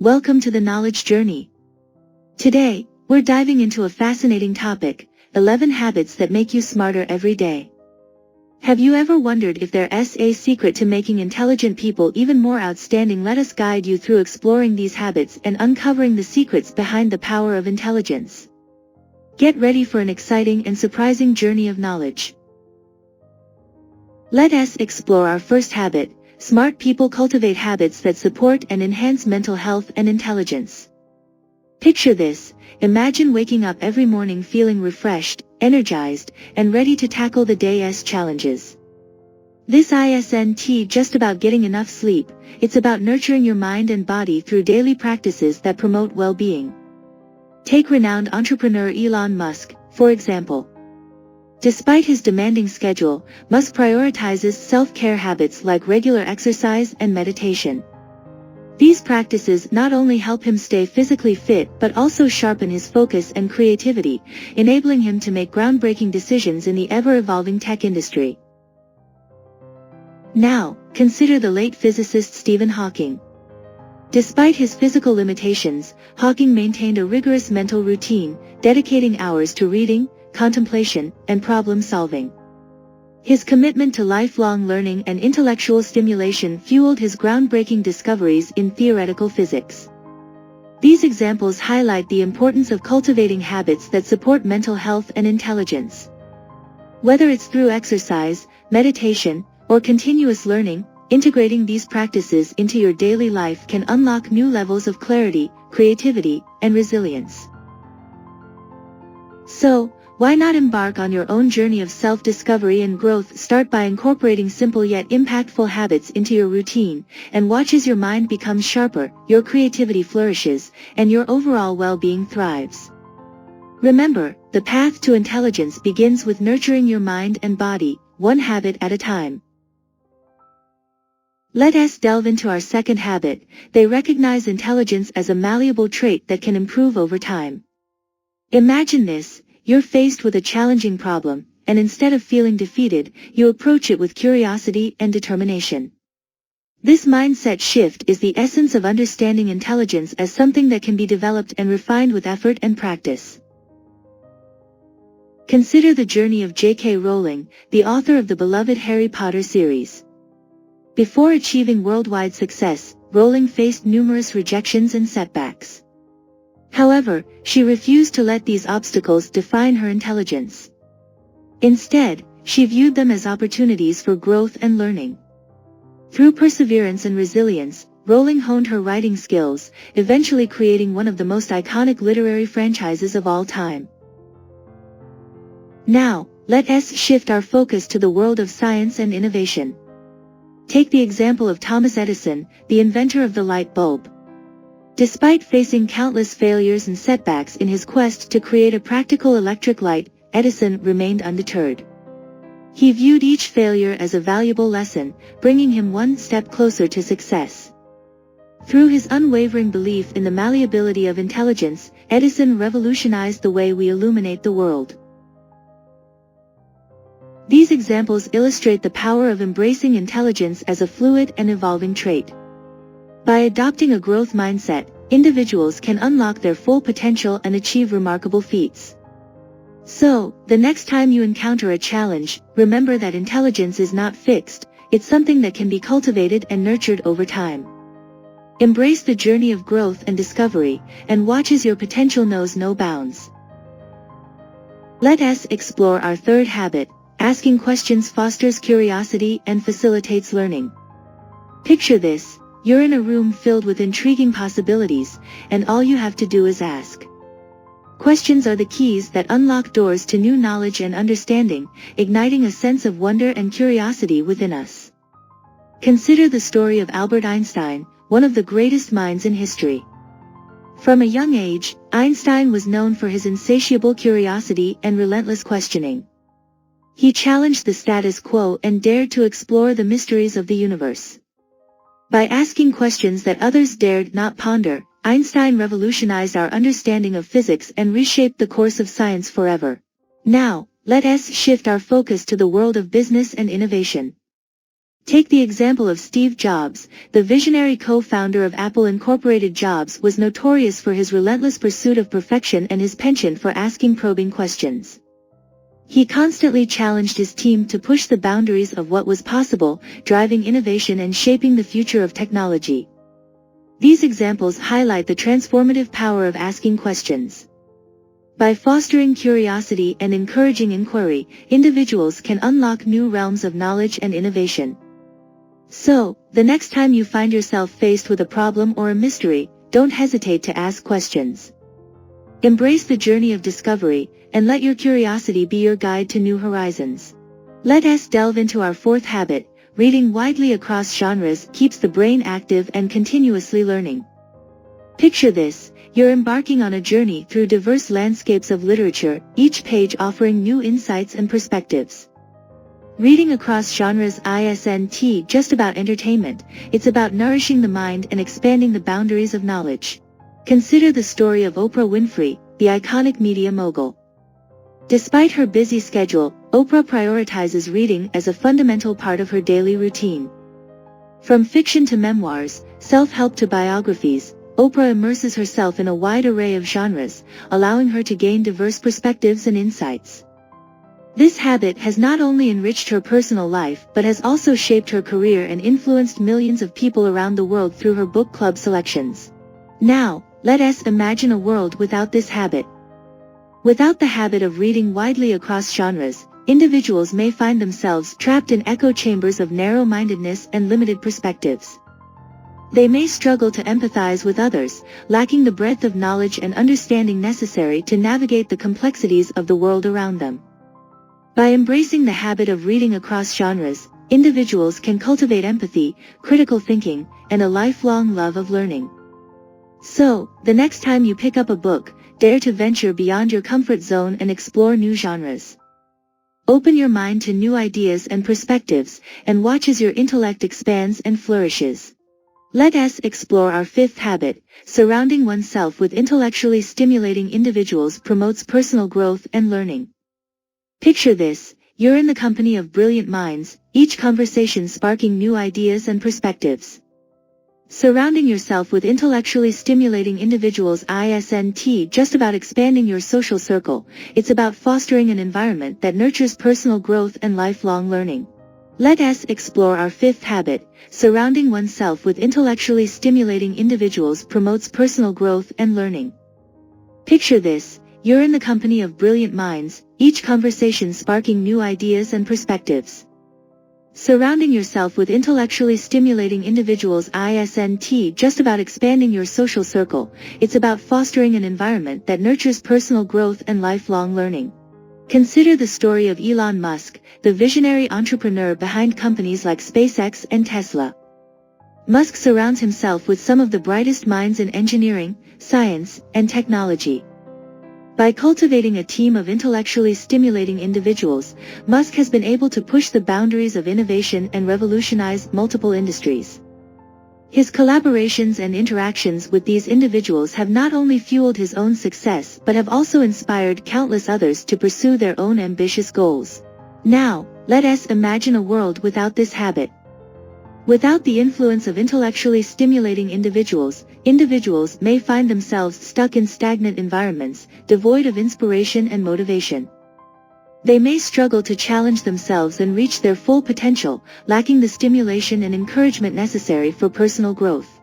Welcome to the knowledge journey. Today, we're diving into a fascinating topic, 11 habits that make you smarter every day. Have you ever wondered if there's a secret to making intelligent people even more outstanding? Let us guide you through exploring these habits and uncovering the secrets behind the power of intelligence. Get ready for an exciting and surprising journey of knowledge. Let us explore our first habit. Smart people cultivate habits that support and enhance mental health and intelligence. Picture this. Imagine waking up every morning feeling refreshed, energized, and ready to tackle the day's challenges. This isn't just about getting enough sleep, it's about nurturing your mind and body through daily practices that promote well-being. Take renowned entrepreneur Elon Musk, for example. Despite his demanding schedule, Musk prioritizes self-care habits like regular exercise and meditation. These practices not only help him stay physically fit but also sharpen his focus and creativity, enabling him to make groundbreaking decisions in the ever-evolving tech industry. Now, consider the late physicist Stephen Hawking. Despite his physical limitations, Hawking maintained a rigorous mental routine, dedicating hours to reading, contemplation, and problem-solving. His commitment to lifelong learning and intellectual stimulation fueled his groundbreaking discoveries in theoretical physics. These examples highlight the importance of cultivating habits that support mental health and intelligence. Whether it's through exercise, meditation, or continuous learning, integrating these practices into your daily life can unlock new levels of clarity, creativity, and resilience. So, why not embark on your own journey of self-discovery and growth? Start by incorporating simple yet impactful habits into your routine, and watch as your mind becomes sharper, your creativity flourishes, and your overall well-being thrives. Remember, the path to intelligence begins with nurturing your mind and body, one habit at a time. Let us delve into our second habit. They recognize intelligence as a malleable trait that can improve over time. Imagine this. You're faced with a challenging problem, and instead of feeling defeated, you approach it with curiosity and determination. This mindset shift is the essence of understanding intelligence as something that can be developed and refined with effort and practice. Consider the journey of J.K. Rowling, the author of the beloved Harry Potter series. Before achieving worldwide success, Rowling faced numerous rejections and setbacks. However, she refused to let these obstacles define her intelligence. Instead, she viewed them as opportunities for growth and learning. Through perseverance and resilience, Rowling honed her writing skills, eventually creating one of the most iconic literary franchises of all time. Now, let us shift our focus to the world of science and innovation. Take the example of Thomas Edison, the inventor of the light bulb. Despite facing countless failures and setbacks in his quest to create a practical electric light, Edison remained undeterred. He viewed each failure as a valuable lesson, bringing him one step closer to success. Through his unwavering belief in the malleability of intelligence, Edison revolutionized the way we illuminate the world. These examples illustrate the power of embracing intelligence as a fluid and evolving trait. By adopting a growth mindset, individuals can unlock their full potential and achieve remarkable feats. So, the next time you encounter a challenge, remember that intelligence is not fixed, it's something that can be cultivated and nurtured over time. Embrace the journey of growth and discovery, and watch as your potential knows no bounds. Let us explore our third habit. Asking questions fosters curiosity and facilitates learning. Picture this. You're in a room filled with intriguing possibilities, and all you have to do is ask. Questions are the keys that unlock doors to new knowledge and understanding, igniting a sense of wonder and curiosity within us. Consider the story of Albert Einstein, one of the greatest minds in history. From a young age, Einstein was known for his insatiable curiosity and relentless questioning. He challenged the status quo and dared to explore the mysteries of the universe. By asking questions that others dared not ponder, Einstein revolutionized our understanding of physics and reshaped the course of science forever. Now, let us shift our focus to the world of business and innovation. Take the example of Steve Jobs, the visionary co-founder of Apple Incorporated. Jobs was notorious for his relentless pursuit of perfection and his penchant for asking probing questions. He constantly challenged his team to push the boundaries of what was possible, driving innovation and shaping the future of technology. These examples highlight the transformative power of asking questions. By fostering curiosity and encouraging inquiry, individuals can unlock new realms of knowledge and innovation. So, the next time you find yourself faced with a problem or a mystery, don't hesitate to ask questions. Embrace the journey of discovery, and let your curiosity be your guide to new horizons. Let us delve into our fourth habit. Reading widely across genres keeps the brain active and continuously learning. Picture this, you're embarking on a journey through diverse landscapes of literature, each page offering new insights and perspectives. Reading across genres isn't just about entertainment, it's about nourishing the mind and expanding the boundaries of knowledge. Consider the story of Oprah Winfrey, the iconic media mogul. Despite her busy schedule, Oprah prioritizes reading as a fundamental part of her daily routine. From fiction to memoirs, self-help to biographies, Oprah immerses herself in a wide array of genres, allowing her to gain diverse perspectives and insights. This habit has not only enriched her personal life but has also shaped her career and influenced millions of people around the world through her book club selections. Now, let us imagine a world without this habit. Without the habit of reading widely across genres, individuals may find themselves trapped in echo chambers of narrow-mindedness and limited perspectives. They may struggle to empathize with others, lacking the breadth of knowledge and understanding necessary to navigate the complexities of the world around them. By embracing the habit of reading across genres, individuals can cultivate empathy, critical thinking, and a lifelong love of learning. So, the next time you pick up a book, dare to venture beyond your comfort zone and explore new genres. Open your mind to new ideas and perspectives, and watch as your intellect expands and flourishes. Let us explore our fifth habit. Surrounding oneself with intellectually stimulating individuals promotes personal growth and learning. Picture this, you're in the company of brilliant minds, each conversation sparking new ideas and perspectives. Surrounding yourself with intellectually stimulating individuals isn't just about expanding your social circle, it's about fostering an environment that nurtures personal growth and lifelong learning. Let us explore our fifth habit. Surrounding oneself with intellectually stimulating individuals promotes personal growth and learning. Picture this, you're in the company of brilliant minds, each conversation sparking new ideas and perspectives. Surrounding yourself with intellectually stimulating individuals isn't just about expanding your social circle, it's about fostering an environment that nurtures personal growth and lifelong learning. Consider the story of Elon Musk, the visionary entrepreneur behind companies like SpaceX and Tesla. Musk surrounds himself with some of the brightest minds in engineering, science, and technology. By cultivating a team of intellectually stimulating individuals, Musk has been able to push the boundaries of innovation and revolutionize multiple industries. His collaborations and interactions with these individuals have not only fueled his own success but have also inspired countless others to pursue their own ambitious goals. Now, let us imagine a world without this habit. Without the influence of intellectually stimulating individuals may find themselves stuck in stagnant environments, devoid of inspiration and motivation. They may struggle to challenge themselves and reach their full potential, lacking the stimulation and encouragement necessary for personal growth.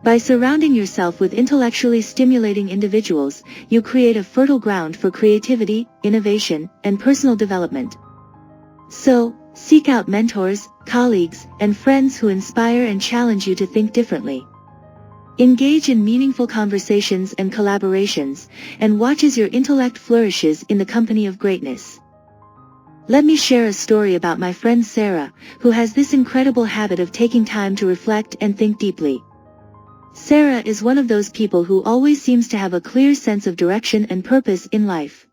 By surrounding yourself with intellectually stimulating individuals, you create a fertile ground for creativity, innovation, and personal development. So, seek out mentors, colleagues, and friends who inspire and challenge you to think differently. Engage in meaningful conversations and collaborations, and watch as your intellect flourishes in the company of greatness. Let me share a story about my friend Sarah, who has this incredible habit of taking time to reflect and think deeply. Sarah is one of those people who always seems to have a clear sense of direction and purpose in life.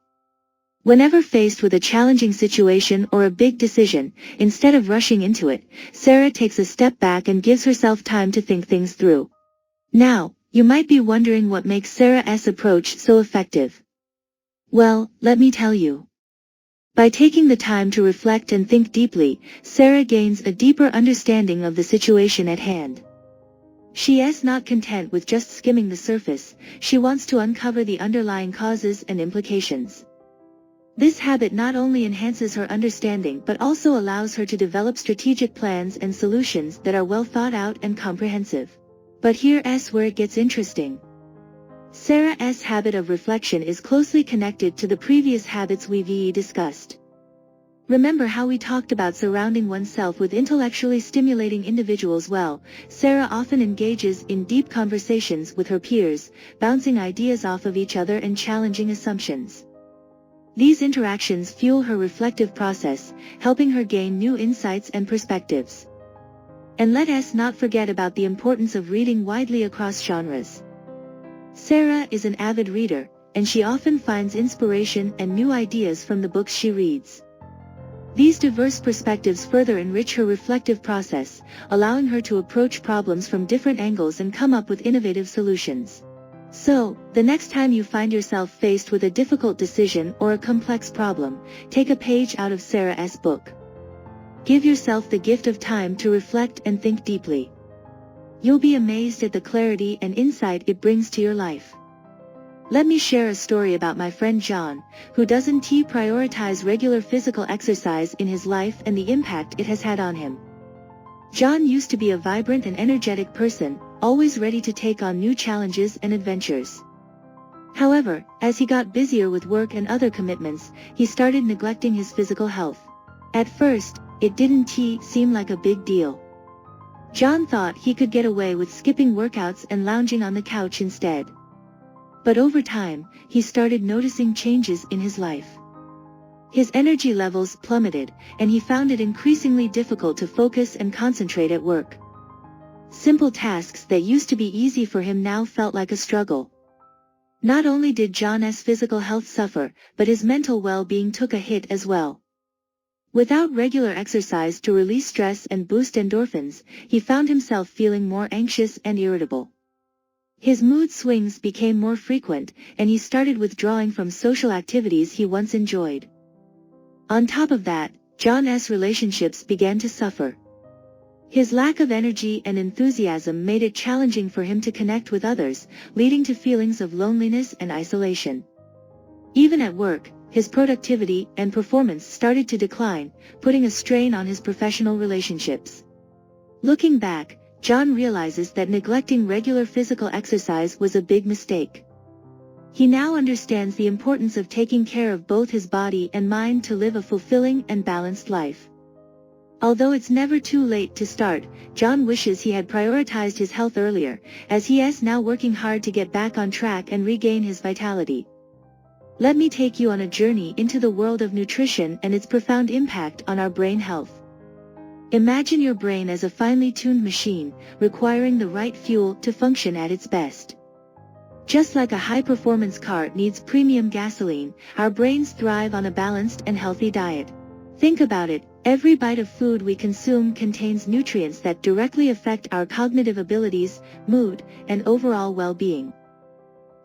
Whenever faced with a challenging situation or a big decision, instead of rushing into it, Sarah takes a step back and gives herself time to think things through. Now, you might be wondering what makes Sarah's approach so effective. Well, let me tell you. By taking the time to reflect and think deeply, Sarah gains a deeper understanding of the situation at hand. She is not content with just skimming the surface, she wants to uncover the underlying causes and implications. This habit not only enhances her understanding but also allows her to develop strategic plans and solutions that are well thought out and comprehensive. But here's where it gets interesting. Sarah's habit of reflection is closely connected to the previous habits we've discussed. Remember how we talked about surrounding oneself with intellectually stimulating individuals? Well, Sarah often engages in deep conversations with her peers, bouncing ideas off of each other and challenging assumptions. These interactions fuel her reflective process, helping her gain new insights and perspectives. And let us not forget about the importance of reading widely across genres. Sarah is an avid reader, and she often finds inspiration and new ideas from the books she reads. These diverse perspectives further enrich her reflective process, allowing her to approach problems from different angles and come up with innovative solutions. So, the next time you find yourself faced with a difficult decision or a complex problem, take a page out of Sarah's book. Give yourself the gift of time to reflect and think deeply. You'll be amazed at the clarity and insight it brings to your life. Let me share a story about my friend John, who doesn't prioritize regular physical exercise in his life and the impact it has had on him. John used to be a vibrant and energetic person, always ready to take on new challenges and adventures. However, as he got busier with work and other commitments, he started neglecting his physical health. At first, it didn't seem like a big deal. John thought he could get away with skipping workouts and lounging on the couch instead. But over time, he started noticing changes in his life. His energy levels plummeted, and he found it increasingly difficult to focus and concentrate at work. Simple tasks that used to be easy for him now felt like a struggle. Not only did John's physical health suffer, but his mental well-being took a hit as well. Without regular exercise to release stress and boost endorphins, he found himself feeling more anxious and irritable. His mood swings became more frequent, and he started withdrawing from social activities he once enjoyed. On top of that, John's relationships began to suffer. His lack of energy and enthusiasm made it challenging for him to connect with others, leading to feelings of loneliness and isolation. Even at work, his productivity and performance started to decline, putting a strain on his professional relationships. Looking back, John realizes that neglecting regular physical exercise was a big mistake. He now understands the importance of taking care of both his body and mind to live a fulfilling and balanced life. Although it's never too late to start, John wishes he had prioritized his health earlier, as he is now working hard to get back on track and regain his vitality. Let me take you on a journey into the world of nutrition and its profound impact on our brain health. Imagine your brain as a finely tuned machine, requiring the right fuel to function at its best. Just like a high-performance car needs premium gasoline, our brains thrive on a balanced and healthy diet. Think about it, every bite of food we consume contains nutrients that directly affect our cognitive abilities, mood, and overall well-being.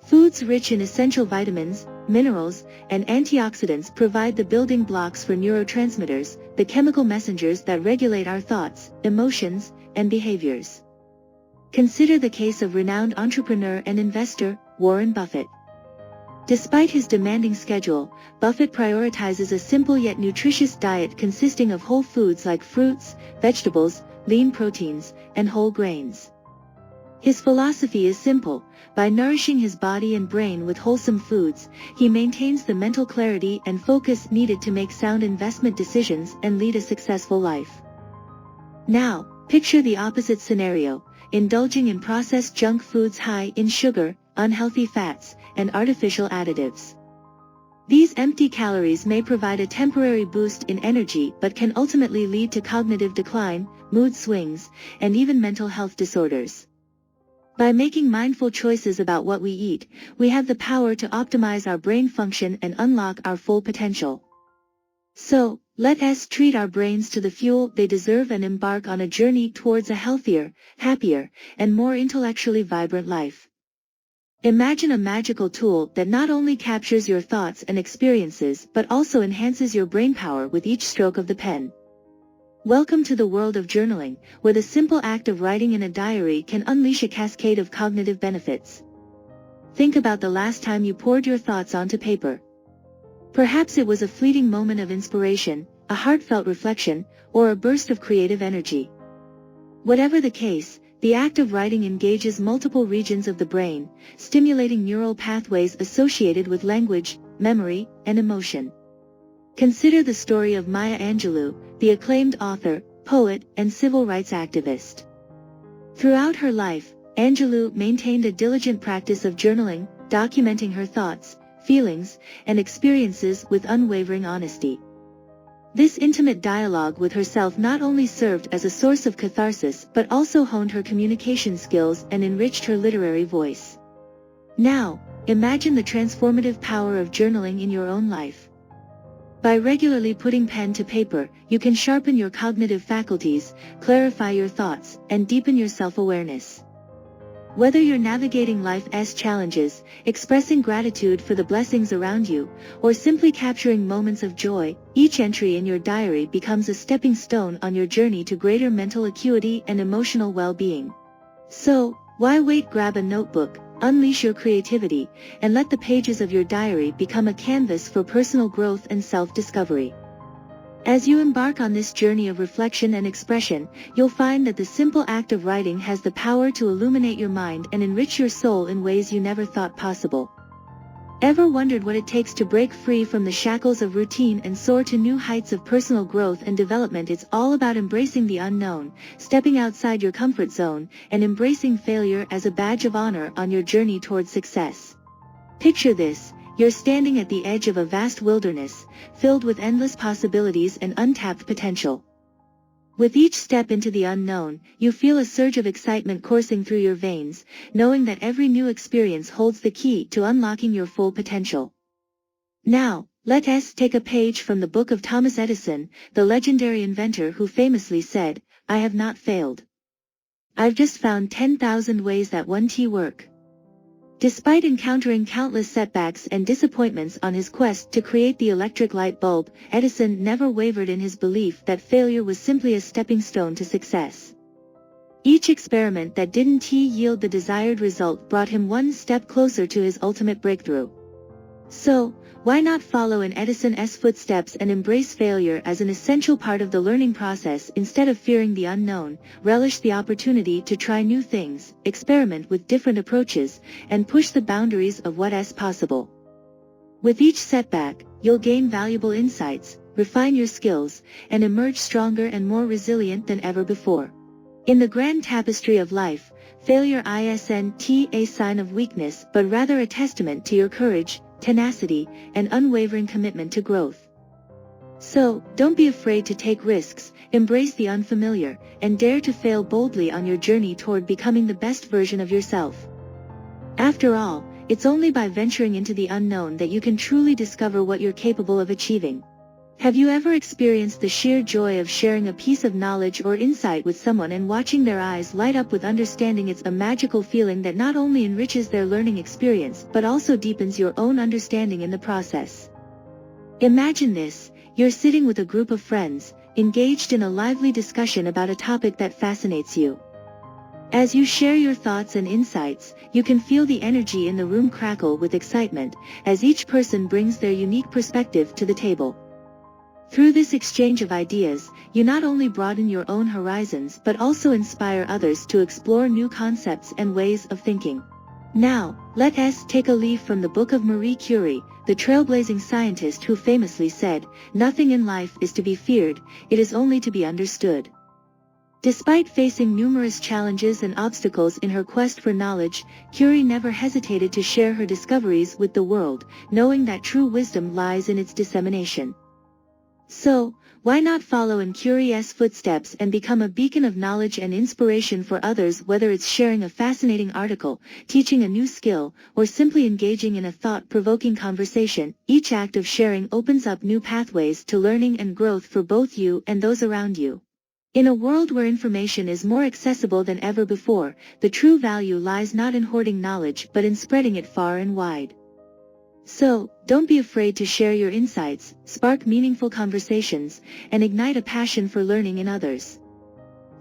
Foods rich in essential vitamins, minerals, and antioxidants provide the building blocks for neurotransmitters, the chemical messengers that regulate our thoughts, emotions, and behaviors. Consider the case of renowned entrepreneur and investor, Warren Buffett. Despite his demanding schedule, Buffett prioritizes a simple yet nutritious diet consisting of whole foods like fruits, vegetables, lean proteins, and whole grains. His philosophy is simple: by nourishing his body and brain with wholesome foods, he maintains the mental clarity and focus needed to make sound investment decisions and lead a successful life. Now, picture the opposite scenario: indulging in processed junk foods high in sugar, unhealthy fats, and artificial additives. These empty calories may provide a temporary boost in energy but can ultimately lead to cognitive decline, mood swings, and even mental health disorders. By making mindful choices about what we eat, we have the power to optimize our brain function and unlock our full potential. So, let us treat our brains to the fuel they deserve and embark on a journey towards a healthier, happier, and more intellectually vibrant life. Imagine a magical tool that not only captures your thoughts and experiences but also enhances your brainpower with each stroke of the pen. Welcome to the world of journaling, where the simple act of writing in a diary can unleash a cascade of cognitive benefits. Think about the last time you poured your thoughts onto paper. Perhaps it was a fleeting moment of inspiration, a heartfelt reflection, or a burst of creative energy. Whatever the case, the act of writing engages multiple regions of the brain, stimulating neural pathways associated with language, memory, and emotion. Consider the story of Maya Angelou, the acclaimed author, poet, and civil rights activist. Throughout her life, Angelou maintained a diligent practice of journaling, documenting her thoughts, feelings, and experiences with unwavering honesty. This intimate dialogue with herself not only served as a source of catharsis but also honed her communication skills and enriched her literary voice. Now, imagine the transformative power of journaling in your own life. By regularly putting pen to paper, you can sharpen your cognitive faculties, clarify your thoughts, and deepen your self-awareness. Whether you're navigating life's challenges, expressing gratitude for the blessings around you, or simply capturing moments of joy, each entry in your diary becomes a stepping stone on your journey to greater mental acuity and emotional well-being. So, why wait? Grab a notebook, unleash your creativity, and let the pages of your diary become a canvas for personal growth and self-discovery. As you embark on this journey of reflection and expression, you'll find that the simple act of writing has the power to illuminate your mind and enrich your soul in ways you never thought possible. Ever wondered what it takes to break free from the shackles of routine and soar to new heights of personal growth and development? It's all about embracing the unknown, stepping outside your comfort zone, and embracing failure as a badge of honor on your journey toward success. Picture this. You're standing at the edge of a vast wilderness, filled with endless possibilities and untapped potential. With each step into the unknown, you feel a surge of excitement coursing through your veins, knowing that every new experience holds the key to unlocking your full potential. Now, let us take a page from the book of Thomas Edison, the legendary inventor who famously said, "I have not failed. I've just found 10,000 ways that won't work." Despite encountering countless setbacks and disappointments on his quest to create the electric light bulb, Edison never wavered in his belief that failure was simply a stepping stone to success. Each experiment that didn't yield the desired result brought him one step closer to his ultimate breakthrough. So, why not follow in Edison's footsteps and embrace failure as an essential part of the learning process instead of fearing the unknown? Relish the opportunity to try new things, experiment with different approaches, and push the boundaries of what's possible. With each setback, you'll gain valuable insights, refine your skills, and emerge stronger and more resilient than ever before. In the grand tapestry of life, failure isn't a sign of weakness but rather a testament to your courage, tenacity, and unwavering commitment to growth. So, don't be afraid to take risks, embrace the unfamiliar, and dare to fail boldly on your journey toward becoming the best version of yourself. After all, it's only by venturing into the unknown that you can truly discover what you're capable of achieving. Have you ever experienced the sheer joy of sharing a piece of knowledge or insight with someone and watching their eyes light up with understanding? It's a magical feeling that not only enriches their learning experience but also deepens your own understanding in the process. Imagine this, you're sitting with a group of friends, engaged in a lively discussion about a topic that fascinates you. As you share your thoughts and insights, you can feel the energy in the room crackle with excitement, as each person brings their unique perspective to the table. Through this exchange of ideas, you not only broaden your own horizons but also inspire others to explore new concepts and ways of thinking. Now, let us take a leaf from the book of Marie Curie, the trailblazing scientist who famously said, "Nothing in life is to be feared, it is only to be understood." Despite facing numerous challenges and obstacles in her quest for knowledge, Curie never hesitated to share her discoveries with the world, knowing that true wisdom lies in its dissemination. So, why not follow in Curie's footsteps and become a beacon of knowledge and inspiration for others? Whether it's sharing a fascinating article, teaching a new skill, or simply engaging in a thought-provoking conversation, each act of sharing opens up new pathways to learning and growth for both you and those around you. In a world where information is more accessible than ever before, the true value lies not in hoarding knowledge but in spreading it far and wide. So, don't be afraid to share your insights, spark meaningful conversations, and ignite a passion for learning in others.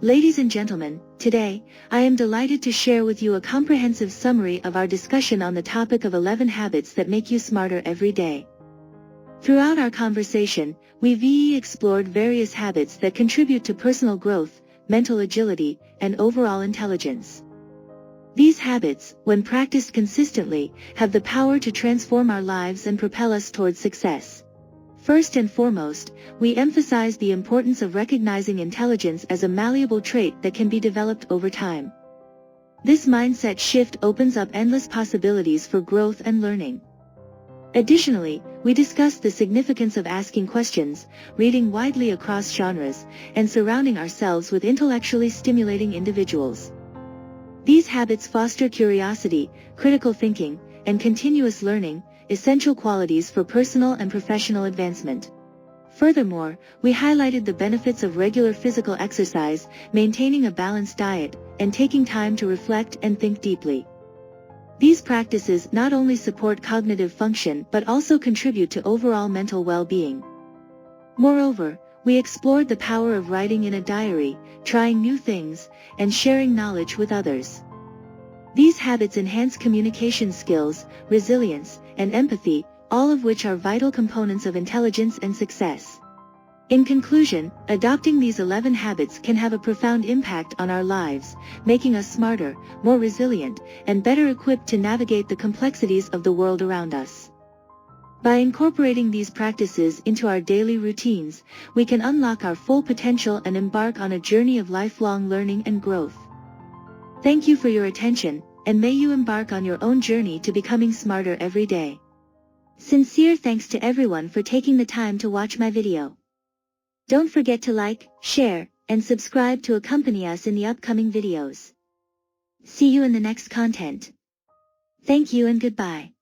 Ladies and gentlemen, today, I am delighted to share with you a comprehensive summary of our discussion on the topic of 11 habits that make you smarter every day. Throughout our conversation, we've explored various habits that contribute to personal growth, mental agility, and overall intelligence. These habits, when practiced consistently, have the power to transform our lives and propel us towards success. First and foremost, we emphasize the importance of recognizing intelligence as a malleable trait that can be developed over time. This mindset shift opens up endless possibilities for growth and learning. Additionally, we discuss the significance of asking questions, reading widely across genres, and surrounding ourselves with intellectually stimulating individuals. These habits foster curiosity, critical thinking, and continuous learning, essential qualities for personal and professional advancement. Furthermore, we highlighted the benefits of regular physical exercise, maintaining a balanced diet, and taking time to reflect and think deeply. These practices not only support cognitive function but also contribute to overall mental well-being. Moreover, we explored the power of writing in a diary, trying new things, and sharing knowledge with others. These habits enhance communication skills, resilience, and empathy, all of which are vital components of intelligence and success. In conclusion, adopting these 11 habits can have a profound impact on our lives, making us smarter, more resilient, and better equipped to navigate the complexities of the world around us. By incorporating these practices into our daily routines, we can unlock our full potential and embark on a journey of lifelong learning and growth. Thank you for your attention, and may you embark on your own journey to becoming smarter every day. Sincere thanks to everyone for taking the time to watch my video. Don't forget to like, share, and subscribe to accompany us in the upcoming videos. See you in the next content. Thank you and goodbye.